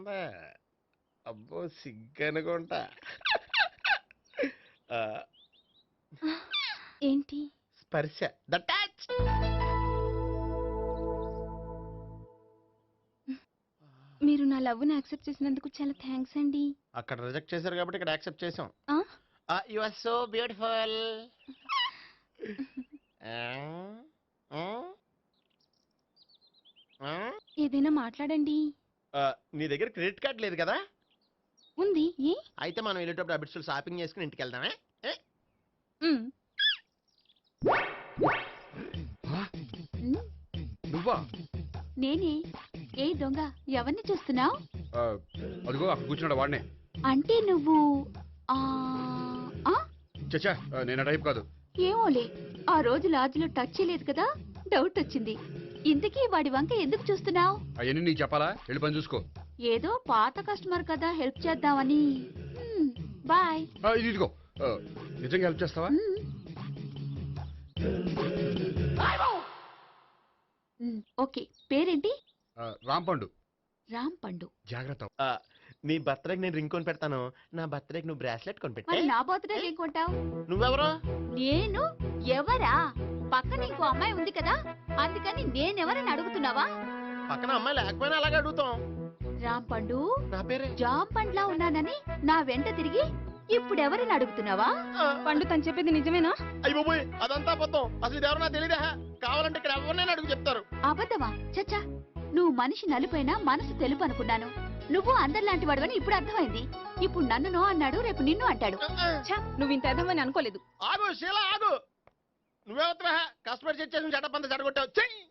ఉంది. అబ్బో సిగ్గనుకుంటా. ఆ, ఏంటి? స్పర్శ ద టచ్. మీరు నా లవ్ని యాక్సెప్ట్ చేసినందుకు చాలా థ్యాంక్స్ అండి. అక్కడ రిజెక్ట్ చేశారు కాబట్టి ఇక్కడ యాక్సెప్ట్ చేసాం. ఆ? You are so beautiful. ఏదైనా మాట్లాడండి. నీ దగ్గర క్రెడిట్ కార్డ్ లేదు కదా? ఉంది. ఏ? అయితే మనం వెళ్ళేటప్పుడు అబిడ్స్ షాపింగ్ చేసుకుని ఇంటికి వెళ్దామే. ఉమ్. ఉమ్. నువ్వా? నేనే. ఏ దొంగ, ఎవరిని చూస్తున్నావు? అదిగో అక్కడ కూర్చున్నాడు వాడినే. అంటే నువ్వు ఆ ఆ? చచ్చా, నేను ఆ టైప్ కాదు. ఏమోలే, ఆ రోజు లాడ్జ్లో టచ్ చేయలేదు కదా, డౌట్ వచ్చింది. ఇంతకీ వాడి వంక ఎందుకు చూస్తున్నావు? అవన్నీ నీకు చెప్పాలా? వెళ్ళి పని చూసుకో. ఏదో పాత కస్టమర్ కదా, హెల్ప్ చేద్దామని. బాయ్. ఇది ఇదిగో, నిజంగా హెల్ప్ చేస్తావా? ఓకే, పేరేంటి? రాంపండు. రామ్ పండు. జాగ్రత్త. నీ బర్త్డేకి నేను రింగ్ కొని పెడతాను, నా బర్త్డేకి నువ్వు బ్రాస్లెట్ కొని మరి పెట్టే. నా బర్త్డే ఏం కొంటావు? నువ్వెవరు? నేను ఎవరా? పక్కన ఇంకో అమ్మాయి ఉంది కదా, అందుకని నేనెవరని అడుగుతున్నావా? పక్కన అమ్మాయి లేకపోయినా అలాగే అడుగుతాం. రామ్ పండు, నా పేరే జామ్ పండ్లా ఉన్నానని నా వెంట తిరిగి ఇప్పుడెవరని అడుగుతున్నావా? పండు తను చెప్పేది నిజమేనా? అయ్యి బాబోయ్, అదంతా అబద్ధం. అసలు ఇది ఎవరో నాకు తెలియదా? కావాలంటే ఇక్కడ ఎవరినైనా అడుగు చెప్తారు. అబద్ధమా? చచ్చా, నువ్వు మనిషి నలుపైనా మనసు తెలుపు అనుకున్నాను. నువ్వు అందరిలాంటి వాడువని ఇప్పుడు అర్థమైంది. ఇప్పుడు నన్ను నో అన్నాడు, రేపు నిన్ను అంటాడు. నువ్వు ఇంత అర్థమని అనుకోలేదు. ఆగు శీల, ఆగు. నువ్వెవరా? కస్టమర్ చేసి చెడ్డపంత చెడగొట్టావు. చెయ్యి.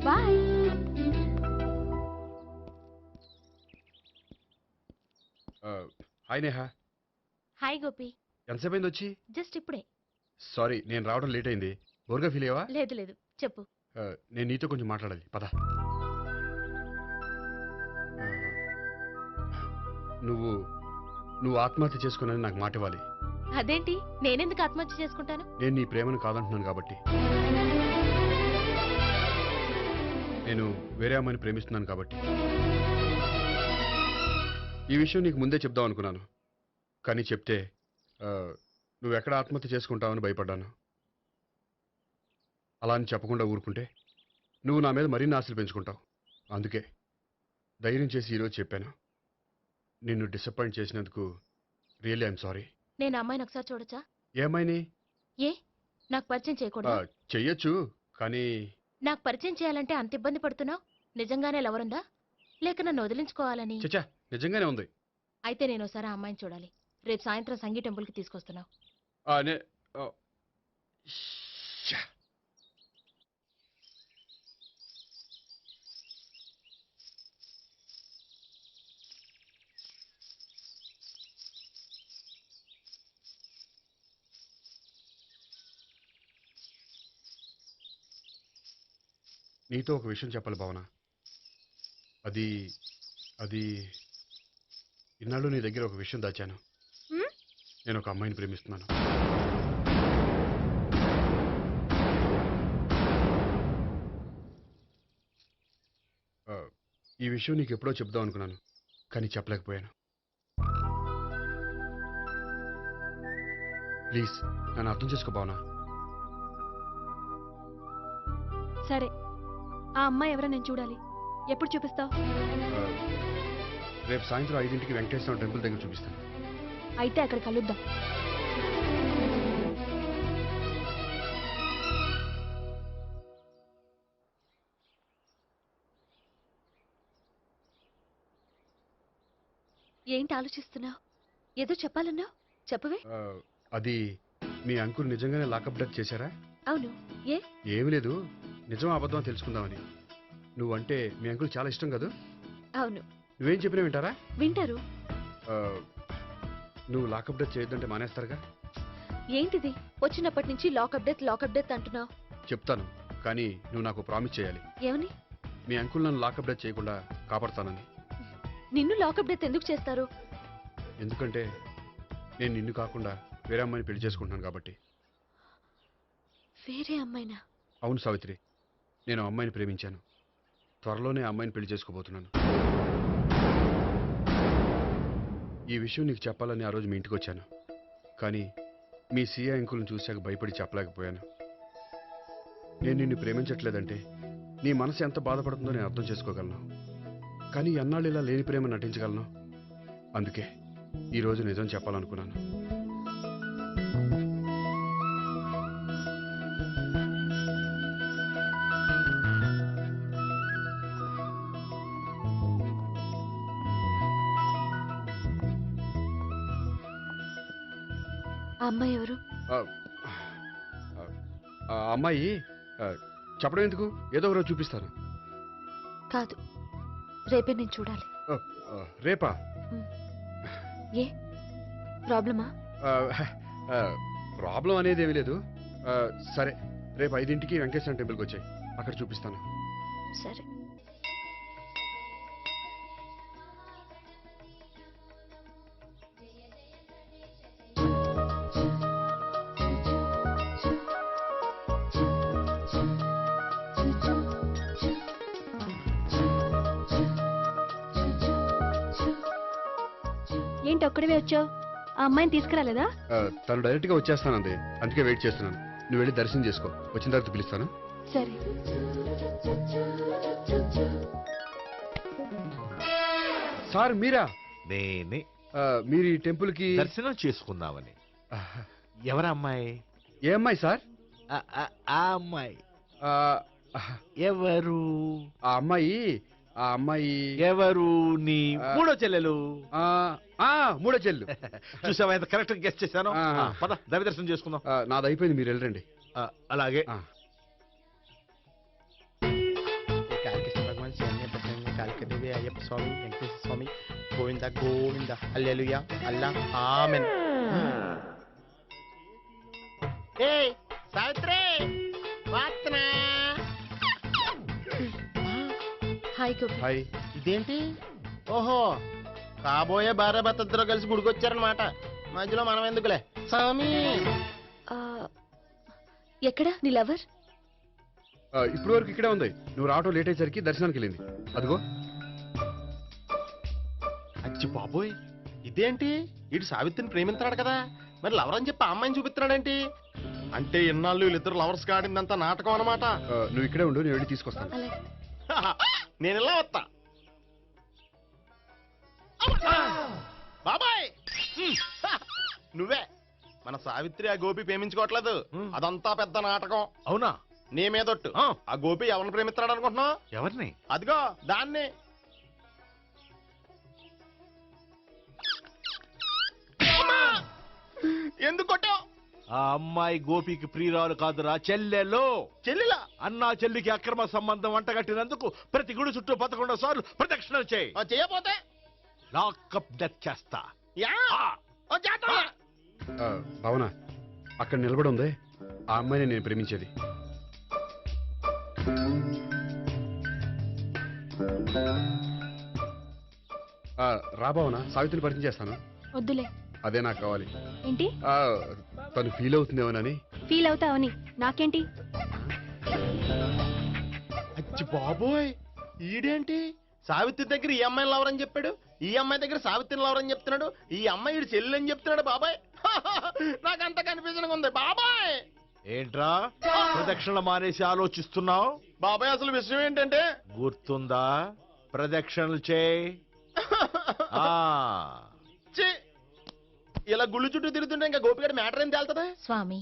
Bye. Hi Neha. Hi Gopi. ఎంతసేపు అయింది వచ్చి? జస్ట్ ఇప్పుడే. సారీ, నేను రావడం లేట్ అయింది. బోర్గా ఫీల్ అయ్యావా? లేదు లేదు, చెప్పు. నేను నీతో కొంచెం మాట్లాడాలి, పద. నువ్వు నువ్వు ఆత్మహత్య చేసుకున్నది నాకు మాట ఇవ్వాలి. అదేంటి, నేనెందుకు ఆత్మహత్య చేసుకుంటాను? నేను నీ ప్రేమను కాదంటున్నాను కాబట్టి. నేను వేరే అమ్మాయిని ప్రేమిస్తున్నాను కాబట్టి. ఈ విషయం నీకు ముందే చెప్దాం అనుకున్నాను, కానీ చెప్తే నువ్వు ఎక్కడ ఆత్మహత్య చేసుకుంటావని భయపడ్డాను. అలా అని చెప్పకుండా ఊరుకుంటే నువ్వు నా మీద మరిన్ని ఆశలు పెంచుకుంటావు. అందుకే ధైర్యం చేసి ఈరోజు చెప్పాను. నిన్ను డిసప్పాయింట్ చేసినందుకు రియల్లీ ఐఎమ్ సారీ. నేను అమ్మాయిని ఒకసారి చూడొచ్చా? ఏ అమ్మాయిని? ఏ, నాకు పరిచయం చేయకూడదు? చెయ్యొచ్చు, కానీ నాకు పరిచయం చేయాలంటే అంత ఇబ్బంది పడుతున్నావు? నిజంగానే లవరుందా, లేక నన్ను వదిలించుకోవాలని? చచ్చా, నిజంగానే ఉంది. అయితే నేను ఒకసారి ఆ అమ్మాయిని చూడాలి. రేపు సాయంత్రం సంగీ టెంపుల్కి తీసుకొస్తున్నావు. నీతో ఒక విషయం చెప్పాలి భావన. అది అది ఇన్నాళ్ళు నీ దగ్గర ఒక విషయం దాచాను. నేను ఒక అమ్మాయిని ప్రేమిస్తున్నాను. ఈ విషయం నీకు ఎప్పుడో చెప్దాం అనుకున్నాను, కానీ చెప్పలేకపోయాను. ప్లీజ్ నన్ను అర్థం చేసుకో భావన. సరే, ఆ అమ్మాయి ఎవరో నేను చూడాలి. ఎప్పుడు చూపిస్తావు? రేపు సాయంత్రం 5ంటికి వెంకటేశ్వర టెంపుల్ దగ్గర చూపిస్తాను. అయితే అక్కడ కలుద్దాం. ఏంటి ఆలోచిస్తున్నావు? ఏదో చెప్పాలన్నావు, చెప్పవే. అది మీ అంకుల్ నిజంగానే లాకప్ డెత్ చేశారా? అవును. ఏ? ఏమి లేదు, నిజం అబద్ధం తెలుసుకుందామని. నువ్వంటే మీ అంకుల్ చాలా ఇష్టం కదా? అవును. నువ్వేం చెప్పినా వింటారా? వింటారు. నువ్వు లాకప్ డెత్ చేయొద్దంటే మానేస్తారుగా? ఏంటిది, వచ్చినప్పటి నుంచి లాకప్ డెత్ అంటున్నావు? చెప్తాను, కానీ నువ్వు నాకు ప్రామిస్ చేయాలి. ఏమని? మీ అంకుల్ నన్ను లాకప్ డెత్ చేయకుండా కాపాడతానని. నిన్ను లాకప్ డెత్ ఎందుకు చేస్తారు? ఎందుకంటే నేను నిన్ను కాకుండా వేరే అమ్మాయిని పెళ్లి చేసుకుంటున్నాను కాబట్టి. వేరే అమ్మాయినా? అవును సావిత్రి, నేను అమ్మాయిని ప్రేమించాను. త్వరలోనే ఆ అమ్మాయిని పెళ్లి చేసుకోబోతున్నాను. ఈ విషయం నీకు చెప్పాలని ఆ రోజు మీ ఇంటికి వచ్చాను. కానీ మీ సీఏ అంకుల్ని చూశాక భయపడి చెప్పలేకపోయాను. నేను నిన్ను ప్రేమించట్లేదంటే నీ మనసు ఎంత బాధపడుతుందో నేను అర్థం చేసుకోగలను. కానీ ఎన్నాళ్ళు ఇలా లేని ప్రేమ నటించగలను? అందుకే ఈరోజు నిజం చెప్పాలనుకున్నాను. ఆ అమ్మాయి ఎవరు? ఆ ఆ అమ్మాయి చెప్పడం ఎందుకు? ఏదో ఒక రోజు చూపిస్తాను. కాదు, రేపే నేను చూడాలి. రేపా? ఏ ప్రాబ్లమా? ప్రాబ్లం అనేది ఏమీ లేదు. సరే, రేపు 5ంటికి వెంకటేశ్వర టెంపుల్కి వచ్చాయి, అక్కడ చూపిస్తాను. సరే. ఏంటి ఒక్కడివే వచ్చావు? ఆ అమ్మాయిని తీసుకురాలేదా? తను డైరెక్ట్గా వచ్చేస్తానండి, అందుకే వెయిట్ చేస్తున్నాను. నువ్వు వెళ్ళి దర్శనం చేసుకో, వచ్చిన తర్వాత పిలుస్తాను. సరే. సార్ మీరా? నేనే మీరు ఈ టెంపుల్కి దర్శనం చేసుకుందామని. ఎవరు అమ్మాయి? ఏ అమ్మాయి సార్? ఆ అమ్మాయి ఆ, ఎవరు? ఆ అమ్మాయి ఎవరు? నీ మూడో చెల్లెలు. మూడో చెల్లు. చూసావా ఎంత కరెక్ట్ గెస్ట్ చేశాను? ఆ. పద దైవ దర్శనం చేసుకుందాం. నాది అయిపోయింది, మీరు వెళ్ళండి. అలాగే. కాళికృష్ణ భగవాన్ శరణ్య ప్రసన్న కాళికదేవి అయ్యప్ప స్వామి వెంకటేశ్వర స్వామి గోవింద గోవింద హల్లెలూయా అల్లా ఆమెన్. ఏయ్ సావిత్రి వాత్నా. హాయ్ గోపి. హాయ్. ఇదేంటి? ఓహో, కాబోయే భార్య భర్త ఇద్దరు కలిసి గుడికొచ్చారనమాట. మధ్యలో మనం ఎందుకులే స్వామి. ఎక్కడ నీ లవర్? ఇప్పటి వరకు ఇక్కడే ఉంది. నువ్వు రావటం లేట్ అయ్యేసరికి దర్శనానికి వెళ్ళింది. అదిగో. అచ్చి బాబోయ్, ఇదేంటి? ఇటు సావిత్రిని ప్రేమిస్తున్నాడు కదా, మరి లవర్ అని చెప్పి ఆ అమ్మాయిని చూపిస్తున్నాడేంటి? అంటే ఇన్నాళ్ళు వీళ్ళిద్దరు లవర్స్ కాడిందంతా నాటకం అనమాట. నువ్వు ఇక్కడే ఉండు, నేను వెళ్ళి తీసుకొస్తాను. అలాగే. నేను ఇలా వస్తా. బాబాయ్, నువ్వే మన సావిత్రి ఆ గోపి ప్రేమించుకోవట్లేదు, అదంతా పెద్ద నాటకం. అవునా? నీ మీదొట్టు. ఆ గోపి ఎవరిని ప్రేమిస్తున్నాడు అనుకుంటున్నావు? ఎవరిని? అదిగో దాన్ని. ఎందుకు కొట్టావు? ఆ అమ్మాయి గోపికి ప్రియురాలు కాదురా, చెల్లెలు. చెల్లిలా? అన్నా చెల్లికి అక్రమ సంబంధం వంటగట్టినందుకు ప్రతి గుడి చుట్టూ 11 సార్లు ప్రదక్షిణలు చేయి. చేయపోతే లాకప్ డెత్ చేస్తా. యా, ఓ చేస్తా. భావన, అక్కడ నిలబడి ఉంది ఆ అమ్మాయిని నేను ప్రేమించేది. రా భావన, సావిత్రిని పరిచయం చేస్తాను. వద్దులే. అదే నాకు కావాలి. ఏంటి? తను ఫీల్ అవుతుందేమోనని. ఫీల్ అవుతావని నాకేంటి? అచ్చి బాబోయ్, ఈడేంటి సావిత్రి దగ్గర ఈ అమ్మాయిని లవర్ అని చెప్పాడు, ఈ అమ్మాయి దగ్గర సావిత్రిని లవర్ అని చెప్తున్నాడు, ఈ అమ్మాయి ఈడు చెల్లి అని చెప్తున్నాడు. బాబాయ్ నాకంత కన్ఫ్యూజన్ ఉంది బాబాయ్. ఏంట్రా ప్రదక్షిణ మానేసి ఆలోచిస్తున్నావు? బాబాయ్ అసలు విషయం ఏంటంటే, గుర్తుందా? ప్రదక్షిణలు చేయి. ఇలా గుళ్ళు చుట్టూ తిరుగుతుంటే ఇంకా గోపిగడ మ్యాటర్ ఏం తేలుతుందా? స్వామి,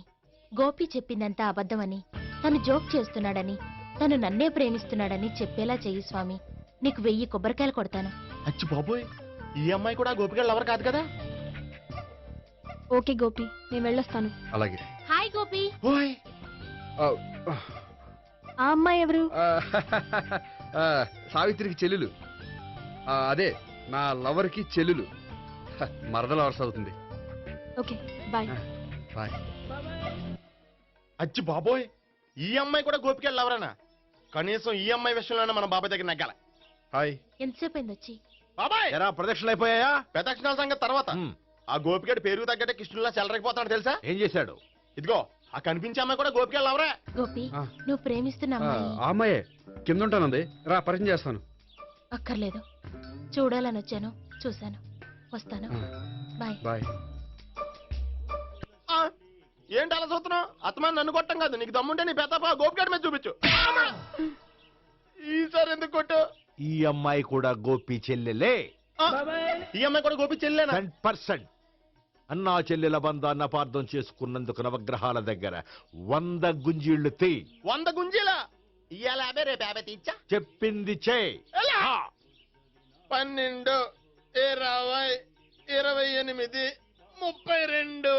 గోపి చెప్పిందంతా అబద్ధమని, తను జోక్ చేస్తున్నాడని, తను నన్నే ప్రేమిస్తున్నాడని చెప్పేలా చెయ్యి స్వామి. నీకు 1000 కొబ్బరికాయలు కొడతాను. అచ్చి బాబోయ్, ఈ అమ్మాయి కూడా గోపిగడ లవర్ కాదు కదా? ఓకే గోపి, నేను వెళ్ళొస్తాను. అలాగే. హాయ్ గోపి. ఓయ్, ఆ అమ్మాయి ఎవరు? సావిత్రికి చెల్లెలు. అదే నా లవర్కి చెల్లెలు. మరద లవర్స్ అవుతుంది. Okay bye. బాయ్. అచ్చి బాబోయ్, ఈ అమ్మాయి కూడా గోపిగడ లవరేనా? కనీసం ఈ అమ్మాయి విషయంలోనే మన బాబాయ్ దగ్గర నగ్గాల. హాయ్. ఎంతసేపు అయింది వచ్చి? బాబాయ్, ఎరా ప్రదక్షిణలు అయిపోయాయా? ప్రదక్షిణాల సంగతి తర్వాత. ఆ గోపిగడ పేరు తగ్గట్టే కృష్ణులా చెలరకపోతున్నాడు తెలుసా? ఏం చేశాడు? ఇదిగో ఆ కనిపించే అమ్మాయి కూడా గోపికి వెళ్ళవరా? గోపి ఆ. నువ్వు ప్రేమిస్తున్న ఆ అమ్మాయి అమ్మాయే కింద ఉంటానంది, రా పరిచయం చేస్తాను. అక్కర్లేదు, చూడాలని వచ్చాను, చూశాను, వస్తాను. బాయ్. బాయ్. ఏంటి అలా చూస్తున్నావు? అత్తమాని నన్ను కొట్టం కాదు, నీకు దమ్ముంటే నీ పెద్దపా గోపిగాడి మీద చూపించు. ఈసారి ఎందుకు కొట్టు? ఈ అమ్మాయి కూడా గోపి చెల్లెలే. ఈ అమ్మాయి కూడా గోపి చెల్లేనా? 100%. అన్నా చెల్లెల బంధాన్ని అపార్థం చేసుకున్నందుకు నవగ్రహాల దగ్గర 100 గుంజీళ్లు తీ. 100 గుంజీలా? ఇవాళ 50, రేపు 50 తీచ్చా. చెప్పింది చే. 12, 20, 28, 32.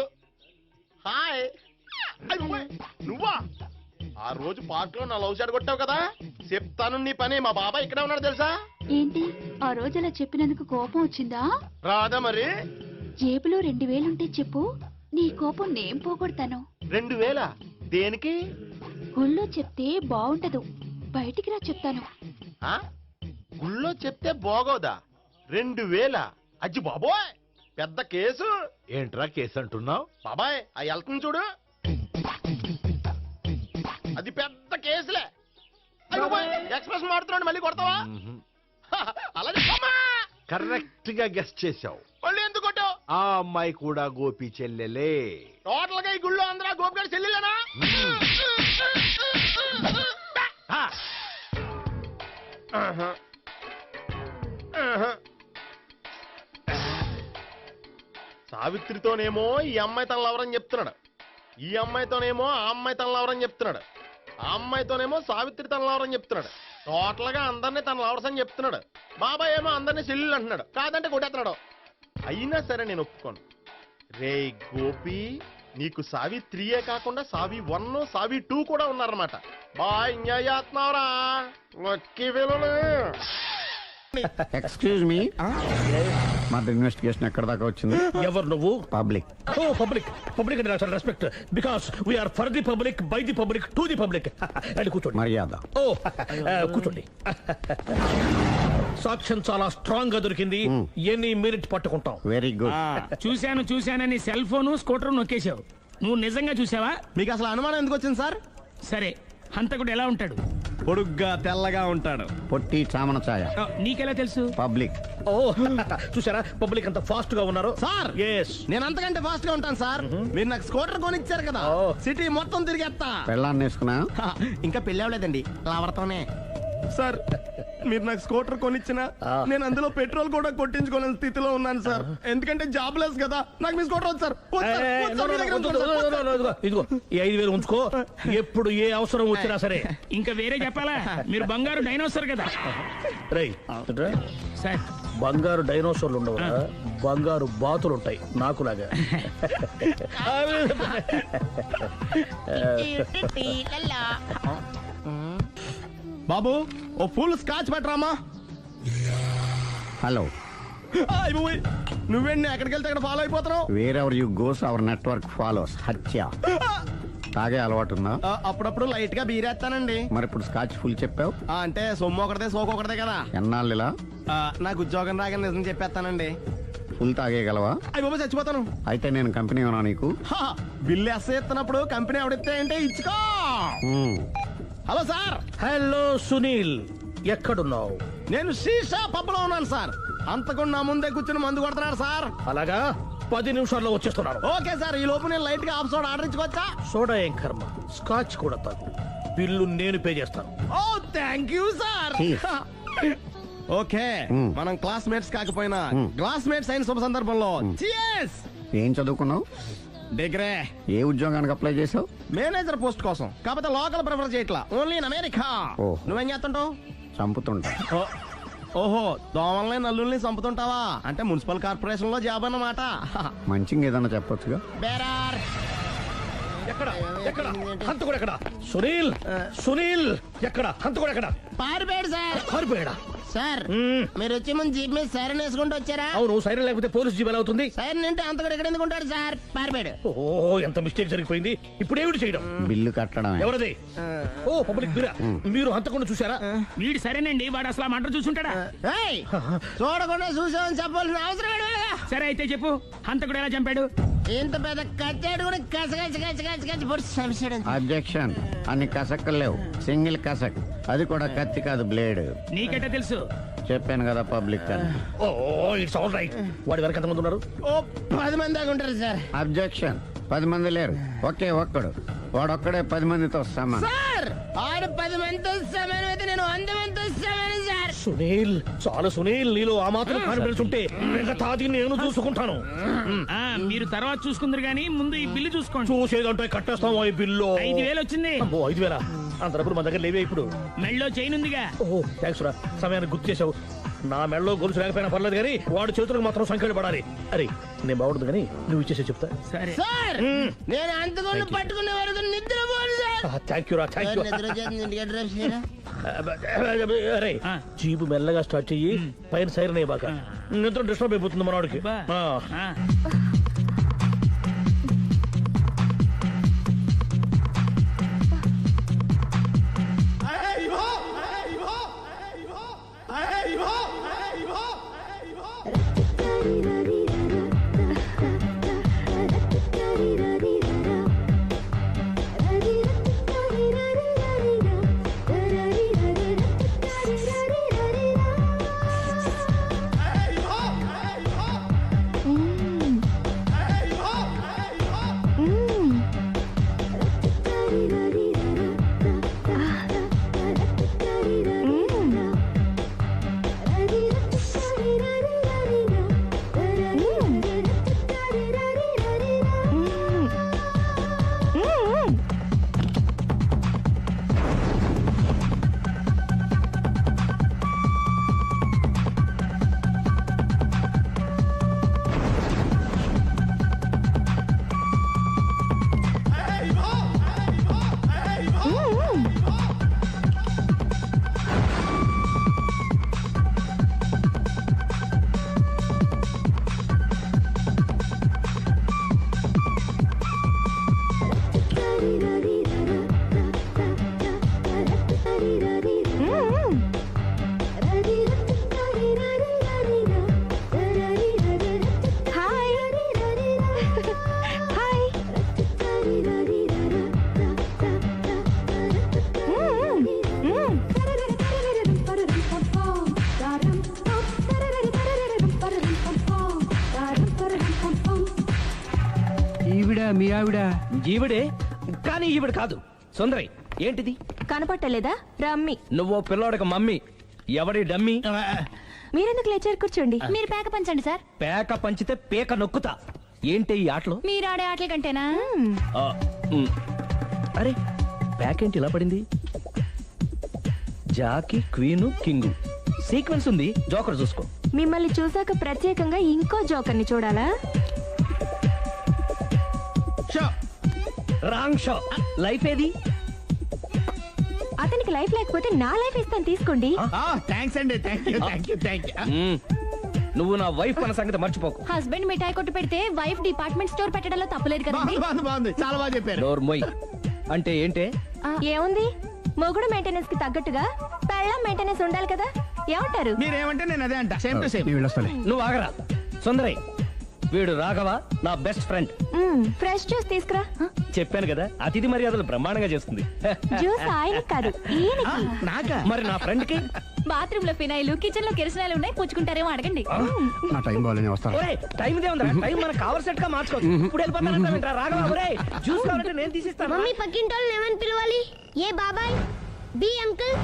హాయ్. నువ్వా? ఆ రోజు పార్క్ లో నా లవ్ షాట్ కొట్టావు కదా, చెప్తాను నీ పని. మా బాబాయ్ ఇక్కడే ఉన్నాడు తెలుసా? ఏంటి ఆ రోజు అలా చెప్పినందుకు కోపం వచ్చిందా? రాదా మరి? జేబులో 2000 ఉంటే చెప్పు, నీ కోపం నేను పోగొడతాను. 2000? దేనికి? గుళ్ళో చెప్తే బాగుంటదు, బయటికి రా చెప్తాను. ఆ? గుళ్ళో చెప్తే బాగోదా? 2000? అజ్జి బాబోయ్, పెద్ద కేసు. ఏంట్రా కేసు అంటున్నావు? బాబాయ్ ఆ వెళ్తుంది చూడు, అది పెద్ద కేసులే. ఎక్స్ప్రెస్ మాడుతున్నాడు, మళ్ళీ కొడతావా? అలాగే కరెక్ట్ గా గెస్ చేశావు. మళ్ళీ ఎందుకు కొట్టావు? ఆ అమ్మాయి కూడా గోపి చెల్లెలే. టోటల్ గా ఈ గుళ్ళో అందరూ గోపిగాడి చెల్లెలేనా? ఆ, ఆహా. ఆహా. సావిత్రితోనేమో ఈ అమ్మాయి తన లవరని చెప్తున్నాడు, ఈ అమ్మాయితోనేమో ఆ అమ్మాయి తన లవరని చెప్తున్నాడు, ఆ అమ్మాయితోనేమో సావిత్రి తన లవరని చెప్తున్నాడు. టోటల్ గా అందరినీ తన లవర్స్ అని చెప్తున్నాడు. బాబాయ్ ఏమో అందరినీ చెల్లెలు అంటున్నాడు, కాదంటే కొట్టేస్తున్నాడు. అయినా సరే నేను ఒప్పుకోను. రే గోపి, నీకు సావిత్రియే కాకుండా సావి 1, సావి 2 కూడా ఉన్నారన్నమాట. బాయ్ ఎంజాయ్ చేస్తున్నావురా. లక్కీ విలువలు. ఎక్స్క్యూజ్ మీ, మా ఇన్వెస్టిగేషన్ ఎక్కడ దాకా వచ్చింది? ఎవరు నువ్వు? పబ్లిక్. ఓ పబ్లిక్. పబ్లిక్ అంటే చాలా respect, because we are for the public, by the public, to the public. అండి కూర్చోండి. మర్యాద. ఓ కూర్చోండి. సాక్ష్యం చాలా స్ట్రాంగ్ గా దొరికింది, ఎన్ని మినిట్ పట్టుకుంటాం. Very good. చూశానని సెల్ ఫోను స్కూటర్ నొక్కేశావు. నువ్వు నిజంగా చూసావా? మీకు అసలు అనుమానం ఎందుకు వచ్చింది సార్? సరే, హంతకుడు ఎలా ఉంటాడు? పొడుగ్గా తెల్లగా ఉంటాడు, పొట్టి చామన ఛాయ. నీకెలా తెలుసు? పబ్లిక్. ఓ చూసారా పబ్లిక్ అంత ఫాస్ట్ గా ఉన్నారు. సార్ ఎస్, నేను అంతకంటే ఫాస్ట్ గా ఉంటాను సార్. మీరు నాకు స్కూటర్ కొనిచ్చారు కదా, సిటీ మొత్తం తిరిగేస్తా. పెళ్ళాన్ని వేసుకున్నా? ఇంకా పెళ్లి అవ్వలేదండి, లావర్తోనే. సార్ మీరు నాకు స్కూటర్ కొనిచ్చినా నేను అందులో పెట్రోల్ కూడా కొట్టించుకోలేని స్థితిలో ఉన్నాను సార్. ఎందుకంటే జాబ్ లెస్ కదా, నాకు మీ స్కూటర్ వద్దు సార్. ఇదిగో ఈ 5000 ఉంచుకో, ఎప్పుడు ఏ అవసరం వచ్చినా సరే. ఇంకా వేరే చెప్పాలా? మీరు బంగారు డైనోసర్ కదా. రై సార్, బంగారు డైనోసార్లు ఉండవు, బంగారు బాతులు ఉంటాయి నాకులాగా. బాబు ఓ ఫుల్ స్కాచ్ పెట్టరామా. హలో, నువ్వేంటి ఎక్కడికి వెళ్తే అక్కడ ఫాలో అయిపోతున్నావు? Wherever you goes our network follows. హత్య. తాగే అలవాటు ఉందా? అప్పుడప్పుడు లైట్ గా బీరేస్తానండి. మరి ఇప్పుడు స్కాచ్ ఫుల్ చెప్పావు అంటే సొమ్ము ఒకటిదే సోకు ఒకటిదే కదా. ఎన్నాళ్ళు ఇలా? నాకు ఉద్యోగం రాగానే నిజం చెప్పేస్తానండి. ఫుల్ తాగేయగలవా? అయ్యి బాబు చచ్చిపోతాను. అయితే నేను కంపెనీ ఉన్నా నీకు? బిల్లు ఎస్ ఎత్తినప్పుడు కంపెనీ ఎవడితే అంటే ఇచ్చుకో. Hello sir. హలో సునీల్, ఎక్కడున్నావు? నేను శీషా పబ్లో ఉన్నాను సార్. అంతకుండా నా ముందే కూర్చుని మందు కొడుతున్నాడు సార్. అలాగా, 10 నిమిషాల్లో వచ్చేస్తున్నాను. ఓకే సార్, ఈ లోపు నేను లైట్ గా హాఫ్ సోడా ఆర్డర్ ఇచ్చుకోవచ్చా? సోడా ఏం కర్మ, స్కాచ్ కూడా తాగు. బిల్లు నేను పే చేస్తాను. ఓ థ్యాంక్ యూ సార్. ఓకే, మనం క్లాస్మేట్స్ కాకపోయినా క్లాస్మేట్స్ అయిన శుభ సందర్భంలో cheers. ఏం చదువుకున్నావు? డిగ్రీ. ఏ ఉద్యోగానికి అప్లై చేసావు? మేనేజర్ పోస్ట్ కోసం, కాకపోతే లోకల్ ప్రిఫర్ చేయట్లా, ఓన్లీ ఇన్ అమెరికా. ఓ. నువ్వేం చేస్తుంటావు? చంపుతుంటా. ఓహో, దోమల్ని నల్లుల్ని చంపుతుంటావా? అంటే మున్సిపల్ కార్పొరేషన్ లో జాబ్ అన్నమాట. మంచిగా ఏదన్నా చెప్పొచ్చుగా. బేరార్. ఎక్కడ ఎక్కడ హంతకుడు ఎక్కడ? సునీల్, సునీల్ ఎక్కడ? హంతకుడు ఎక్కడ? పారిపోయాడు సార్. పారిపోయాడా? సార్ మీరు వచ్చే ముందు జీప్ మీద సైరన్ వేసుకుంటూ వచ్చారా? అవును, సైరన్ లేకపోతే పోలీస్ జీప్ ఎలా అవుతుంది? సైరన్ అంటే అంతకుడు ఎక్కడ ఎందుకు ఉంటాడు సార్? పారిపోయాడు. ఓ ఎంత మిస్టేక్ జరిగిపోయింది. ఇప్పుడు ఏమిటి చేయడం? బిల్లు కట్టడమే. ఎవరది? ఓ పబ్లిక్ బిరా. మీరు హంతకుండా చూసారా? వీడు సరేనండి, వాడు అసలు ఆ మంట చూసుంటాడా? చూడకుండా చూసామని చెప్పాల్సిన అవసరం. సరే అయితే చెప్పు, హంతకుడు ఎలా చంపాడు? ఇంత పెద్ద కచ్చాడు కూడా కచ్చ పొడి సమస్య. అబ్జెక్షన్. అన్ని కసక్కులు లేవు, సింగిల్ కసక్, అది కూడా కత్తి కాదు బ్లేడ్. నీకెట్టా తెలుసు? చెప్పాను కదా పబ్లిక్ అని. Oh it's all right. వాడి వరకు ఎంతమంది ఉన్నారు? ఓ 10 మంది దాకా ఉంటారు సార్. అబ్జెక్షన్. 10 మంది లేరు, ఒకే ఒక్కడు. వాడొక్కడే 10 మందితో సమానం. సార్ ఆడు 10 మందితో సమానం అయితే నేను 100 మందితో సమానం సార్. సునీల్, చాలు సునీల్, నీలో ఆ మాత్రం కాన్ఫిడెన్స్ ఉంటే మిగతాది నేను చూసుకుంటాను. మీరు తర్వాత చూసుకుందరు గానీ ముందు ఈ బిల్లు చూసుకోండి. చూసేదంటే కట్టేస్తాం ఈ బిల్లు. 5,000 వచ్చింది. 5,000? అంత డబ్బులు మన దగ్గర లేవే ఇప్పుడు. మెళ్ళో చైన్ ఉందిగా. ఓహో థ్యాంక్స్ రా, సమయానికి గుర్తు చేసావు. నా మెడలో గొలుసు లేకపోయినా పర్లేదు కానీ వాడి చేతులకు మాత్రం సంఖ్యలు పడాలి. అరే నేను బాగుండదు కానీ నువ్వు ఇచ్చేసే చెప్తా. సరే సార్ నేను అంతకుండా పట్టుకునే వరకు నిద్రపోను సార్. థ్యాంక్ యూ రా, థ్యాంక్ యూ. నిద్ర చేస్తుంది ఇంటికి డ్రైవ్ చేయరా. అరే జీబు మెల్లగా స్టార్ట్ చెయ్యి, పైన సైరన్ అయ్యి బాగా నిద్ర డిస్టర్బ్ అయిపోతుంది మనవాడికి. మీ ఆవిడ ఈవిడే కానీ ఈవిడ కాదు. సుందరి ఏంటిది కనపట్టలేదా? రమ్మి. నువ్వు పిల్లోడికి మమ్మీ. ఎవడి డమ్మీ? మీరెందుకు లేచారు? కూర్చోండి. మీరు పేక పంచండి సార్. పేక పంచితే పేక నొక్కుతా. ఏంటి ఈ ఆటలు? మీరు ఆడే ఆటల కంటేనా? అరే పేకేంటి ఇలా పడింది? జాకి, క్వీను, కింగు సీక్వెన్స్ ఉంది. జోకర్ చూసుకో. మిమ్మల్ని చూసాక ప్రత్యేకంగా ఇంకో జోకర్ని చూడాలా? Wrong show. లైఫ్ ఏది? అతనికి లైఫ్ లేకపోతే నా లైఫ్ ఇస్తాను, తీసుకోండి. థ్యాంక్స్ అండి. Thank you. నువ్వు నా వైఫ్ అన్న సంగతి మర్చిపోకు. హస్బెండ్ మిఠాయి కొట్టు పెడితే వైఫ్ డిపార్ట్మెంట్ స్టోర్ పెట్టడంలో తప్పలేదు కదండి. బాగుంది, చాలా బాగా చెప్పారు. డోర్ మొయ్. అంటే ఏంటే? ఏముంది, మొగుడు మెయింటెనెన్స్ కి తగ్గట్టుగా పెళ్ళాం మెయింటెనెన్స్ ఉండాలి కదా. ఏమంటారు? మీరేమంటే నేను అదే అంట. Same to same. నువ్వు ఆగరా సుందరై. వీడు రాఘవ, నా బెస్ట్ ఫ్రెండ్. ఫ్రెష్ జ్యూస్ తీసుకురా. చెప్పాను కదా, అతిథి మర్యాదలు బ్రహ్మాండంగా చేస్తుంది. జ్యూస్ ఆయన కాదు, ఈయనకి. నాకా? మరి నా ఫ్రెండ్ కి? బాత్రూమ్ లో ఫినాయిల్, కిచెన్ లో కిరసనాయిలు ఉన్నాయి, పుచ్చుకుంటారేమో అడగండి. నా టైం బాగానే వస్తాను. టైం ఇదే ఉందా? టైం మనకు కవర్ సెట్ గా మార్చుకోవచ్చు. ఇప్పుడు వెళ్ళిపోతానంటా రాఘవ. ఒరే జ్యూస్ కావాలంటే నేను తీసిస్తాను. మమ్మీ పక్కింటోళ్ళని ఏమని పిలవాలి? ఏ బాబాయ్, B uncle,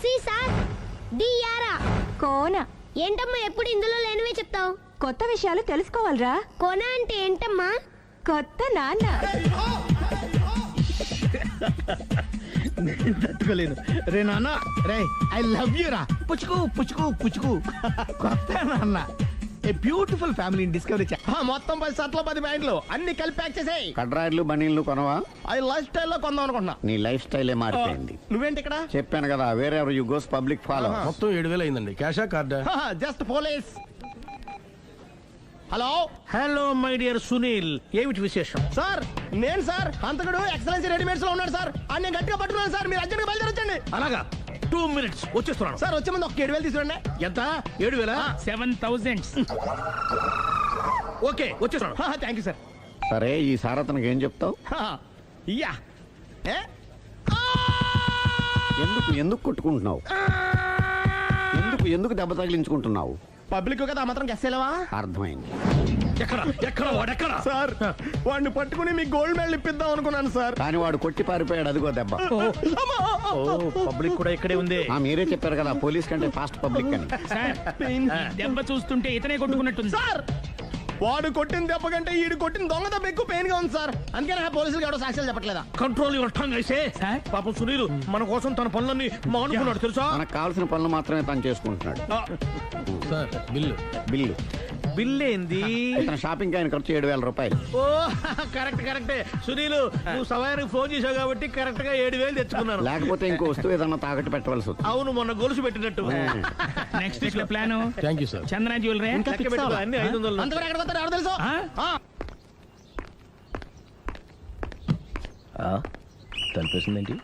C sir, D యారా. కోన. ఏంటమ్మా ఎప్పుడు ఇందులో లేనివే చెప్తావు? కొత్త విషయాలు తెలుసుకోవాలరా. కోన అంటే ఏంటమ్మా? కొత్త నాన్న. తట్టుకోలేను రే నాన్న. రే ఐ లవ్ యూ రా. పుచ్చుకు పుచ్చుకు పుచ్చుకు. కొత్త నాన్న. A beautiful family discovery. మొత్తం 10 షర్ట్లు 10 ప్యాంట్లు అన్ని కలిపి ప్యాక్ చేసేయ్. కడ్రాయిలు బనీళ్లు కొనవా? అది లైఫ్ స్టైల్ లో కొందాం అనుకుంటున్నా. నీ లైఫ్ స్టైలే మారిపోయింది. నువ్వేంటి ఇక్కడ? చెప్పాను కదా, వేరే యు గోస్ పబ్లిక్ ఫాలో. మొత్తం 7,000 అయిందండి. క్యాషా కార్డా? Just police. Hello hello my dear Sunil, ఏమిటి విశేషం? సార్ నేను సార్ అంతకుడు ఎక్సలెన్సీ రెడీమేడ్స్ లో ఉన్నాడు సార్. నేను గట్టిగా పట్టుకున్నాను సార్. మీరు అర్జెంట్ గా బయలుదేరొచ్చండి. అలాగా, 2 minutes వచ్చేస్తున్నాను. సార్ వచ్చే ముందు ఒక 7,000 తీసుకోండి. ఎంత? 7,000? 7,000. ఓకే వచ్చేస్తున్నాను. Thank you sir. సరే ఈసారి అతనికి ఏం చెప్తావు? యా ఎందుకు ఎందుకు కొట్టుకుంటున్నావు? ఎందుకు దెబ్బ తగిలించుకుంటున్నావు? పబ్లిక్ కదా మాత్రం గెస్సేలవా? అర్థమైంది. సార్ వాడిని పట్టుకుని మీ గోల్డ్ మెడల్ ఇప్పిద్దాం అనుకున్నాను సార్. కానీ వాడు కొట్టి పారిపోయాడు, అదిగో దెబ్బ. పబ్లిక్ కూడా ఇక్కడే ఉంది. మీరే చెప్పారు కదా పోలీస్ కంటే ఫాస్ట్ పబ్లిక్ అని. దెబ్బ చూస్తుంటే ఇతనే కొట్టుకున్నట్టుంది సార్. వాడు కొట్టిన దెబ్బ కంటే ఈడు కొట్టిన దొంగ దెబ్బ ఎక్కువ పెయిన్ గా ఉంది సార్. అందుకే పోలీసులు ఎవడో సాక్ష్యాలు చెప్పట్లేదా? కంట్రోల్ యువర్ టంగ్ అయితే. పాపం సునీల్ మన కోసం తన పనులన్నీ మానుకున్నాడు తెలుసా? మనకు కావాల్సిన పనులు మాత్రమే తను చేసుకుంటున్నాడు. సార్ బిల్లు బిల్లు బిల్లు ఏంది? ఇతను షాపింగ్ ఆయన ఖర్చు 7,000 రూపాయలు. ఓ కరెక్టే సునీల్, నువ్వు సమయానికి ఫోన్ చేసావు కాబట్టి కరెక్ట్ గా 7,000 తెచ్చుకున్నాను. లేకపోతే ఇంకో వస్తువు ఏదన్నా తాకట్టు పెట్టవలసి వస్తుంది. అవును, మొన్న గొలుసు పెట్టినట్టు. Next week plan thank you sir. Chandana jewellery అన్ని 500. అంతవరకు ఎక్కడ పోతారు ఎవరు తెలుసు? తలిపేసిందేంటి?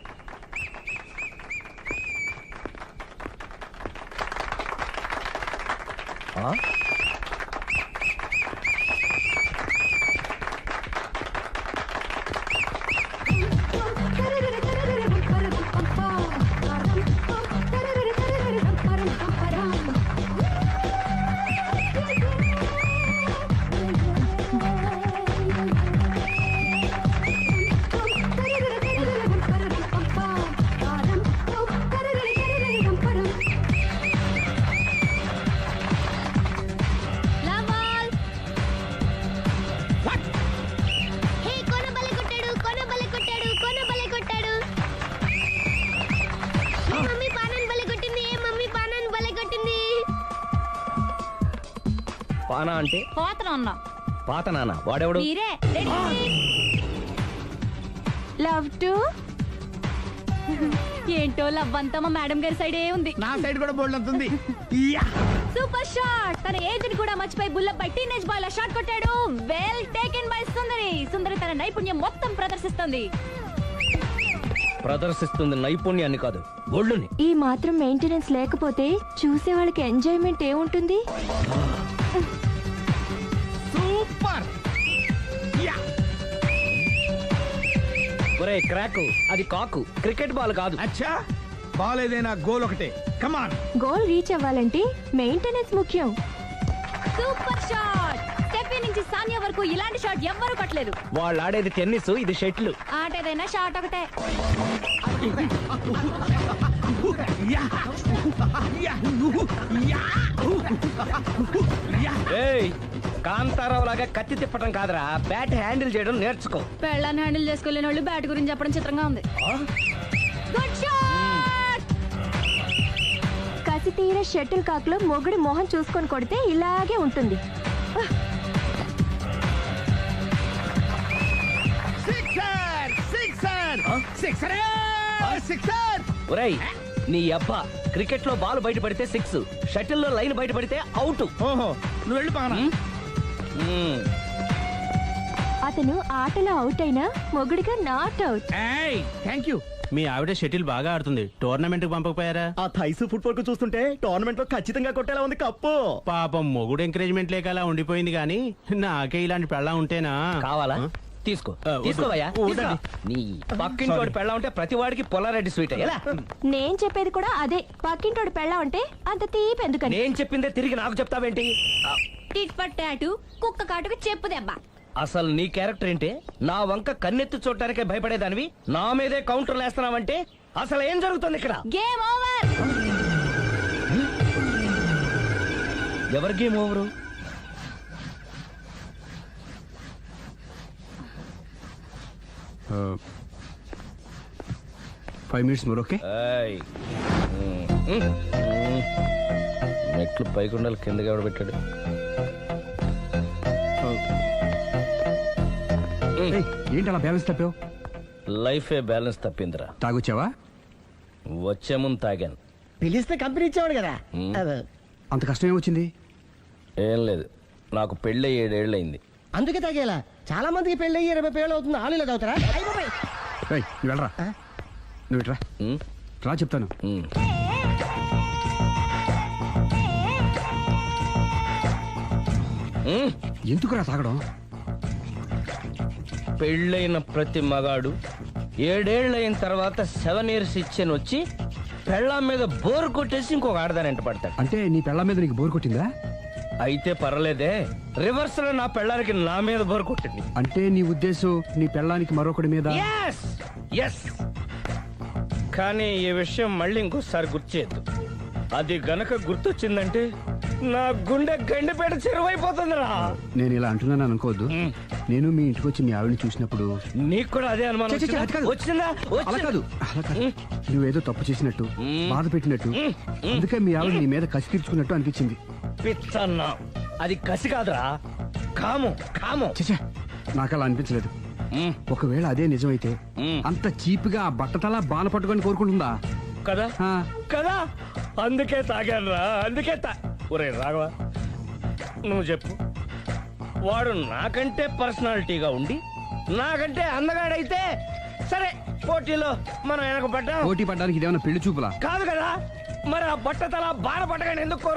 పానా అంటే పాత నాన్న వాడెవడు? లవ్ టు ఏంటో లవ్ అంతా మా మేడం గారి సైడే ఉంది. నా సైడ్ కూడా బోల్డ్ అంతుంది. Super shot. తన ఏజ్ ని కూడా మర్చిపోయి బుల్లపై టీనేజ్ బాయ్ లా షాట్ కొట్టాడు. Well taken by Sundari. Sundari తన నైపుణ్యం మొత్తం ప్రదర్శిస్తుంది నైపుణ్యాన్ని కాదు, ఒళ్ళుని. ఈ మాత్రం మెయింటెనెన్స్ లేకపోతే చూసే వాళ్ళకి ఎంజాయ్మెంట్ ఏముంటుంది? సూపర్. ఒరే క్రాకు, అది కాకు, క్రికెట్ బాల్ కాదు. అచ్చా, బాల్ ఏదైనా గోల్ ఒకటే. కమాన్. గోల్ రీచ్ అవ్వాలంటే మెయింటెనెన్స్ ముఖ్యం. Super shot. స్టెఫీ నుంచి సానియా వరకు ఇలాంటి షాట్ ఎవ్వరూ కొట్టలేదు. వాళ్ళు ఆడేది టెన్నిస్, ఇది షటిల్. ఆట ఏదైనా షాట్ ఒకటే. కాంతారావు లాగా కత్తి తిప్పటం కాదురా, బ్యాట్ హ్యాండిల్ చేయడం నేర్చుకో. పెళ్ళాన్ని హ్యాండిల్ చేసుకోలేని వాళ్ళు బ్యాట్ గురించి చెప్పడం చిత్రంగా ఉంది. Good shot. కసి తీర షటిల్ కాక్ లో మొగుడి మొహం చూసుకొని కొడితే ఇలాగే ఉంటుంది. ఒరేయ్, నీ అబ్బా క్రికెట్ లో బాల్ బయట పడితే 6, షటిల్ లో లైన్ బయట పడితే అవుట్. ఓహో, నువ్వు వెళ్ళి పానా. అతను ఆటలో అవుట్ అయినా మొగుడిగా నాట్ అవుట్. Thank you. మీ ఆవిడ షటిల్ బాగా ఆడుతుంది, టోర్నమెంట్ కి పంపకపోయారా? ఆ థైసు ఫుట్బాల్ కు చూస్తుంటే టోర్నమెంట్ లో ఖచ్చితంగా కొట్టేలా ఉంది కప్పు. పాపం మొగుడు ఎంకరేజ్మెంట్ లేక అలా ఉండిపోయింది గానీ నాకే ఇలాంటి పెళ్ళా ఉంటేనా. కావాలా? తీసుకో, తీసుకోవయ్యా. నీ పక్కింటోడి పెళ్ళ ఉంటే ప్రతి వాడికి పొలారెడ్డి స్వీట్. ఎలా? నేను చెప్పేది కూడా అదే. పక్కింటోడు పెళ్ళా ఉంటే అంత తీపి ఎందుకని. నేను చెప్పిందే తిరిగి నాకు చెప్తావేంటి? టిట్ పట్ టాటు, కుక్క కాటుకు చెప్పు దెబ్బ. అసలు నీ క్యారెక్టర్ ఏంటి? నా వంక కన్నెత్తి చూడటానికే భయపడేదానివి నా మీదే కౌంటర్లు వేస్తున్నావంటే అసలు ఏం జరుగుతుంది ఇక్కడ? Game over. ఎవరి game over? 5 minutes more, okay? మెట్లు పైకుండాలి, కిందకి ఎవడ పెట్టాడు? ఏంటి అలా బ్యాలెన్స్ తప్పావు? లైఫే బ్యాలెన్స్ తప్పిందిరా. తాగొచ్చావా? వచ్చే ముందు తాగాను. పిలిస్తే కంపెనీ ఇచ్చేవాడు కదా. అంత కష్టం ఏమొచ్చింది? ఏం లేదు, నాకు పెళ్ళి 7 ఏళ్ళు అయింది. అందుకే తాగేలా. చాలా మందికి పెళ్ళి 20 ఏళ్ళు అవుతుంది. ఆలు ఇలా తాగుతారా? నువ్వు వెళ్ళరా, నువ్వు ఇట్రా రా చెప్తాను. ఎందుకురా తాగడం? పెళ్ళైన ప్రతి మగాడు 7 ఏళ్ళైన తర్వాత 7 years ఇచ్చాను వచ్చి పెళ్ళాం మీద బోర్ కొట్టేసి ఇంకొక ఆడదాని వెంట పడతాడు. అంటే నీ పెళ్ళ మీద నీకు బోర్ కొట్టిందా? అయితే పర్లేదే, రివర్స్ లో నా పెళ్ళానికి నా మీద బోర్ కొట్టింది. అంటే నీ ఉద్దేశం నీ పెళ్ళానికి మరొకటి మీద? ఎస్. కానీ ఈ విషయం మళ్ళీ ఇంకోసారి గుర్తు చేయద్దు. అది గనక గుర్తొచ్చిందంటే నా గుండె గండిపేట చెరువైపోతుందిరా. నేను ఇలా అంటున్నాను అనుకోవద్దు. నేను మీ ఇంటికి వచ్చి మీ ఆవిడని చూసినప్పుడు నీకు కూడా అదే అనుమానం ఛీ, ఛీ, అది కాదు. వచ్చిందా? అలా కాదు. నువ్వేదో తప్పు చేసినట్టు, బాధ పెట్టినట్టు, అందుకే మీ ఆవిడ నీ మీద కసి తీర్చుకున్నట్టు అనిపించింది. పిచ్చన్నా, అది కసి కాదురా, కామం. చచ్చా, నాకు అలా అనిపించలేదు. ఒకవేళ అదే నిజమైతే అంత చీప్ గా ఆ బట్టతలా బాన పట్టుకొని కోరుకుంటుందా? కదా కదా, అందుకే తాగానురా, అందుకే ఒరే రాఘవ, నువ్వు చెప్పు, వాడు నాకంటే పర్సనాలిటీగా ఉండి నాకంటే అందగాడైతే సరే, పోటీలో మనం వెనక పడ్డాం. పోటీ పడ్డానికి ఇదేమన్నా పెళ్లి చూపులా? కాదు కదా, మరి ఆ బట్టతల బాధ పట్టగానే ఎందుకు కోరుకో